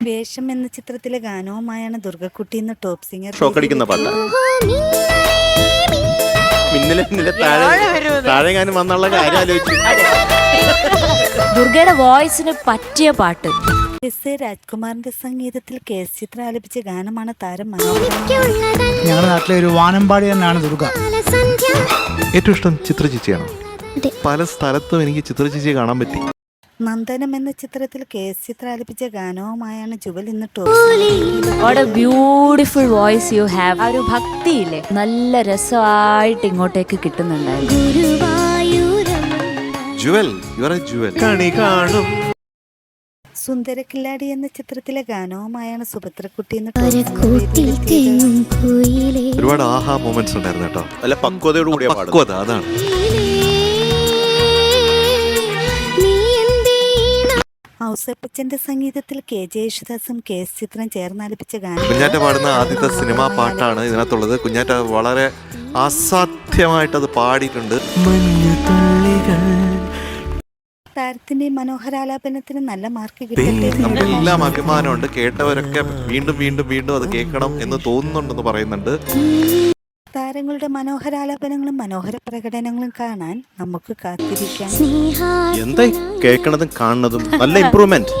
വേഷം എന്ന ചിത്രത്തിലെ ഗാനവുമായാണ് ദുർഗക്കുട്ടി ഇന്ന് ടോപ്പ് സിംഗർ ഷോക്കടിക്കുന്ന പാട്ടാ. മിന്നലെ മിന്നലെ താഴെ ഞാനും വന്നുള്ള കാര്യം ആലോചിച്ചു. ദുർഗയുടെ വോയിസിന് പറ്റിയ പാട്ട്. എസ് എ രാജ്കുമാറിന്റെ സംഗീതത്തിൽ കേസ് ചിത്ര ആലപിച്ച ഗാനമാണ് താരം ഞങ്ങളുടെ നാട്ടിലെ ഒരു വാനമ്പാടി തന്നെയാണ് ദുർഗ. ഏറ്റവും ഇഷ്ടം ചിത്ര ചേച്ചിയാണോ? പല സ്ഥലത്തും എനിക്ക് ചിത്ര ചേച്ചിയെ കാണാൻ പറ്റി. നന്ദനം എന്ന ചിത്രത്തിൽ കേസ് ചിത്ര ആലപിച്ച ഗാനവുമായാണ് ജുവൽ ഇന്ന് top. What a beautiful voice you have. ആ ഒരു ഭക്തിയില്ലേ, നല്ല രസമായിട്ട് ഇങ്ങോട്ടേക്ക് കിട്ടുന്നുണ്ടായിരുന്നു. Jewel, you are a jewel. കണി കാണും. സുന്ദര കില്ലാടി എന്ന ചിത്രത്തിലെ ഗാനവുമായാണ് സുഭദ്രക്കുട്ടി ഇന്ന് ഒരുപാട് ആഹാ മൊമെന്റ്സ് ഉണ്ടായിരുന്നു കേട്ടോ. അല്ല പക്വതയോട് കൂടിയ പക്വത, അതാണ്. ഔസേപ്പച്ചന്റെ സംഗീതത്തിൽ കെ ജെ യേശുദാസും കെ എസ് ചിത്രം ചേർന്നാലപിച്ച ഗാനം. കുഞ്ഞാറ്റ പാടുന്ന ആദ്യത്തെ സിനിമാ പാട്ടാണ് ഇതിനകത്തുള്ളത്. കുഞ്ഞാറ്റ വളരെ അസാധ്യമായിട്ട് അത് പാടിയിട്ടുണ്ട്. താരത്തിന്റെ മനോഹരാലാപനത്തിന് നല്ല മാർക്ക് കിട്ടട്ടെ. നമുക്കെല്ലാം അഭിമാനമുണ്ട്. കേട്ടവരൊക്കെ വീണ്ടും വീണ്ടും വീണ്ടും അത് കേൾക്കണം എന്ന് തോന്നുന്നുണ്ടെന്ന് പറയുന്നുണ്ട്. താരങ്ങളുടെ മനോഹരാലാപനങ്ങളും മനോഹര പ്രകടനങ്ങളും കാണാൻ നമുക്ക് കാത്തിരിക്കാം. എന്താ കേൾക്കണതും കാണുന്നതും നല്ല ഇംപ്രൂവ്മെന്റ്.